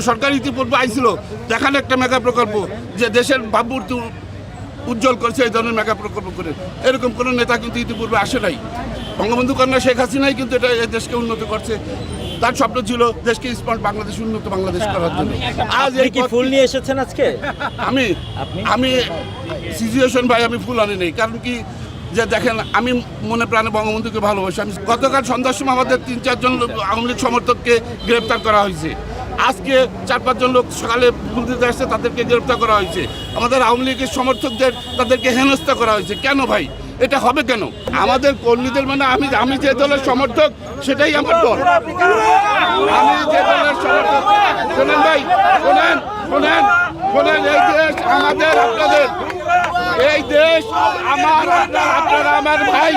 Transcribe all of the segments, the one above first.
সরকার ইতিপূর্বে আইছিল দেখান একটা মেগা প্রকল্প যে দেশের ভাবমূর্তি উজ্জ্বল করছে এই ধরনের মেগা প্রকল্প করে, এরকম কোনো নেতা কিন্তু ইতিপূর্বে আসে নাই। বঙ্গবন্ধু কন্যা শেখ হাসিনাই কিন্তু এটা এই দেশকে উন্নত করছে। তার স্বপ্ন ছিল দেশকে স্মার্ট বাংলাদেশ, উন্নত বাংলাদেশ করার জন্য। আজ এই ফুল নিয়ে এসেছেন আজকে? আমি সিচুয়েশন ভাই, আমি ফুল আনি নেই। কারণ কি যে দেখেন, আমি মনে প্রাণে বঙ্গবন্ধুকে ভালোবাসি। আমি গতকাল সন্ধ্যার সময় আমাদের ৩-৪ জন আওয়ামী লীগ সমর্থককে গ্রেপ্তার করা হয়েছে। আজকে 4-5 জন লোক সকালে ফুল দিতে আসছে, তাদেরকে গ্রেপ্তার করা হয়েছে। আমাদের আওয়ামী লীগের সমর্থকদের তাদেরকে হেনস্থা করা হয়েছে। কেন ভাই? এটা হবে কেন? আমাদের কর্মীদের মানে আমি যে দলের সমর্থক সেটাই আমার দল। আমি যে দলের সমর্থক, শোনেন ভাই, শোনেন শোনেন শোনেন, এই দেশ আমাদের, আপনাদের। এই দেশ আমার, আপনারা আমার ভাই।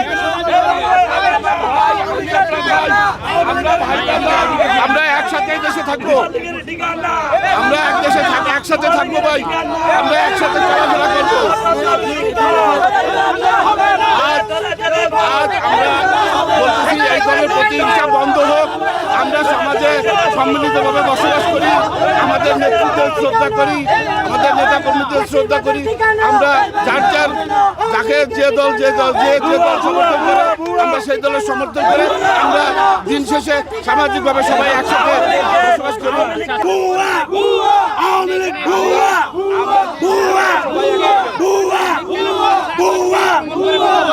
আমরা একসাথে এই দেশে থাকবো, আমরা এক দেশে একসাথে থাকবো ভাই, আমরা একসাথে চলাফেরা করবো। আজ আমরা বলতেছি এই দলের প্রতিহিংসা বন্ধ হোক। আমরা সমাজে সম্মিলিতভাবে বসবাস করি, আমাদের নেতৃত্বের শ্রদ্ধা করি, আমাদের নেতা কর্মীদের শ্রদ্ধা করি। আমরা যার যাকে যে দল সমর্থন করে আমরা সেই দলের সমর্থন করে আমরা দিন শেষে সামাজিকভাবে সবাই একসাথে বসবাস করি।